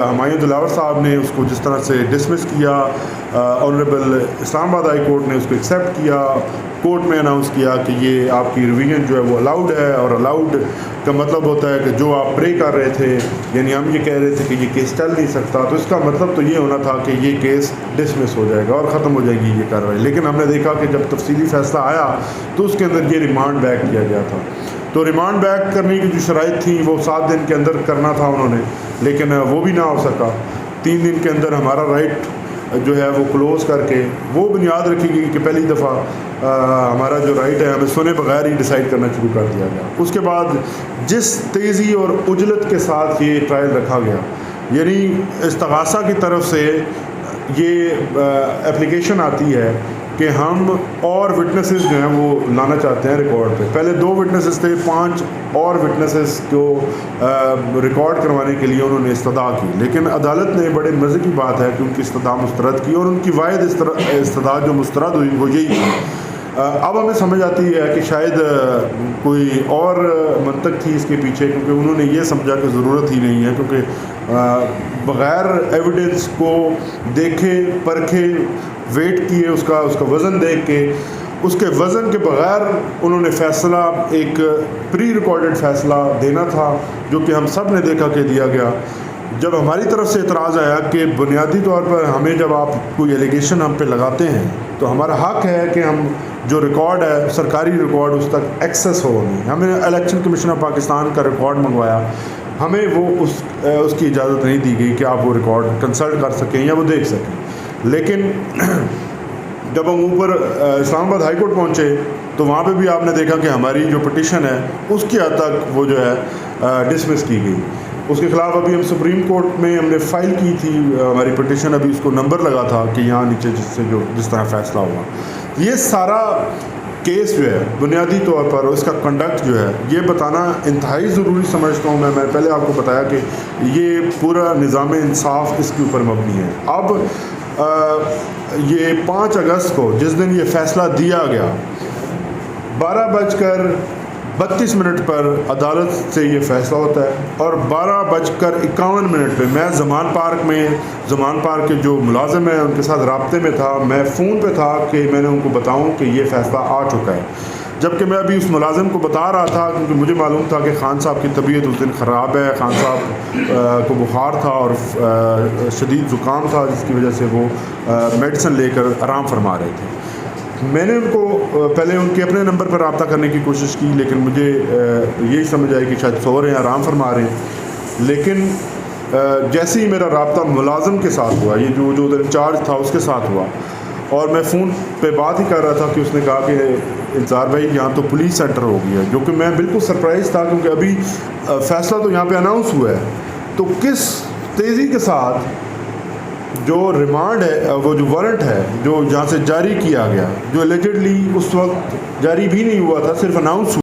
ہمایوں دلاور صاحب نے اس کو جس طرح سے ڈسمس کیا، آنریبل اسلام آباد ہائی کورٹ نے اس کو ایکسیپٹ کیا، کورٹ میں اناؤنس کیا کہ یہ آپ کی ریویژن جو ہے وہ الاؤڈ ہے، اور الاؤڈ کا مطلب ہوتا ہے کہ جو آپ پرے کر رہے تھے، یعنی ہم یہ کہہ رہے تھے کہ یہ کیس چل نہیں سکتا، تو اس کا مطلب تو یہ ہونا تھا کہ یہ کیس ڈسمس ہو جائے گا اور ختم ہو جائے گی یہ کارروائی. لیکن ہم نے دیکھا کہ جب تفصیلی فیصلہ آیا تو اس کے اندر یہ ریمانڈ بیک کیا گیا تھا. تو ریمانڈ بیک کرنے کی جو شرائط تھیں وہ 7 دن کے اندر کرنا تھا انہوں نے، لیکن وہ بھی نہ ہو سکا. 3 دن کے اندر ہمارا رائٹ جو ہے وہ کلوز کر کے وہ بنیاد رکھی گئی کہ پہلی دفعہ ہمارا جو رائٹ ہے ہمیں سنے بغیر ہی ڈیسائیڈ کرنا شروع کر دیا گیا. اس کے بعد جس تیزی اور عجلت کے ساتھ یہ ٹرائل رکھا گیا، یعنی استغاثہ کی طرف سے یہ اپلیکیشن آتی ہے کہ ہم اور وٹنسز جو ہیں وہ لانا چاہتے ہیں ریکارڈ پہ. پہلے 2 وٹنسز تھے، 5 اور وٹنسز کو ریکارڈ کروانے کے لیے انہوں نے استدعا کی، لیکن عدالت نے بڑے مزے کی بات ہے کہ ان کی استدعا مسترد کی، اور ان کی واحد استدعا جو مسترد ہوئی وہ یہی تھی. اب ہمیں سمجھ آتی ہے کہ شاید کوئی اور منطق تھی اس کے پیچھے، کیونکہ انہوں نے یہ سمجھا کہ ضرورت ہی نہیں ہے، کیونکہ بغیر ایویڈنس کو دیکھے پرکھے ویٹ کیے، اس کا وزن دیکھ کے، اس کے وزن کے بغیر انہوں نے فیصلہ ایک پری ریکارڈڈ فیصلہ دینا تھا، جو کہ ہم سب نے دیکھا کہ دیا گیا. جب ہماری طرف سے اعتراض آیا کہ بنیادی طور پر ہمیں جب آپ کوئی ایلیگیشن ہم پہ لگاتے ہیں تو ہمارا حق ہے کہ ہم جو ریکارڈ ہے سرکاری ریکارڈ اس تک ایکسیس ہو. ہمیں الیکشن کمیشن آف پاکستان کا ریکارڈ منگوایا، ہمیں وہ اس کی اجازت نہیں دی گئی کہ آپ وہ ریکارڈ کنسلٹ کر سکیں یا وہ دیکھ سکیں. لیکن جب ہم اوپر اسلام آباد ہائی کورٹ پہنچے تو وہاں پہ بھی آپ نے دیکھا کہ ہماری جو پٹیشن ہے اس کی حد تک وہ جو ہے ڈسمس کی گئی. اس کے خلاف ابھی ہم سپریم کورٹ میں ہم نے فائل کی تھی ہماری پٹیشن، ابھی اس کو نمبر لگا تھا کہ یہاں نیچے جس طرح فیصلہ ہوا. یہ سارا کیس جو ہے بنیادی طور پر اس کا کنڈکٹ جو ہے یہ بتانا انتہائی ضروری سمجھتا ہوں. میں پہلے آپ کو بتایا کہ یہ پورا نظام انصاف اس کے اوپر مبنی ہے. اب یہ 5 اگست کو جس دن یہ فیصلہ دیا گیا 12:32 پر عدالت سے یہ فیصلہ ہوتا ہے، اور 12:51 پہ میں زمان پارک کے جو ملازم ہیں ان کے ساتھ رابطے میں تھا. میں فون پہ تھا کہ میں نے ان کو بتاؤں کہ یہ فیصلہ آ چکا ہے، جبکہ میں ابھی اس ملازم کو بتا رہا تھا کیونکہ مجھے معلوم تھا کہ خان صاحب کی طبیعت اس دن خراب ہے. خان صاحب کو بخار تھا اور شدید زکام تھا، جس کی وجہ سے وہ میڈیسن لے کر آرام فرما رہے تھے. میں نے ان کو پہلے ان کے اپنے نمبر پر رابطہ کرنے کی کوشش کی، لیکن مجھے یہی سمجھ آئی کہ شاید سو رہے ہیں، آرام فرما رہے ہیں. لیکن جیسے ہی میرا رابطہ ملازم کے ساتھ ہوا، یہ جو ادھر انچارج تھا اس کے ساتھ ہوا، اور میں فون پہ بات ہی کر رہا تھا کہ اس نے کہا کہ انصار بھائی یہاں تو پولیس سینٹر ہو گیا، جو کہ میں بالکل سرپرائز تھا کیونکہ ابھی فیصلہ تو یہاں پہ اناؤنس ہوا ہے. تو کس تیزی کے ساتھ جو ریمانڈ ہے، وہ جو وارنٹ ہے جو جہاں سے جاری کیا گیا، جو الیجڈلی اس وقت جاری بھی نہیں ہوا تھا، صرف اناؤنس ہوا.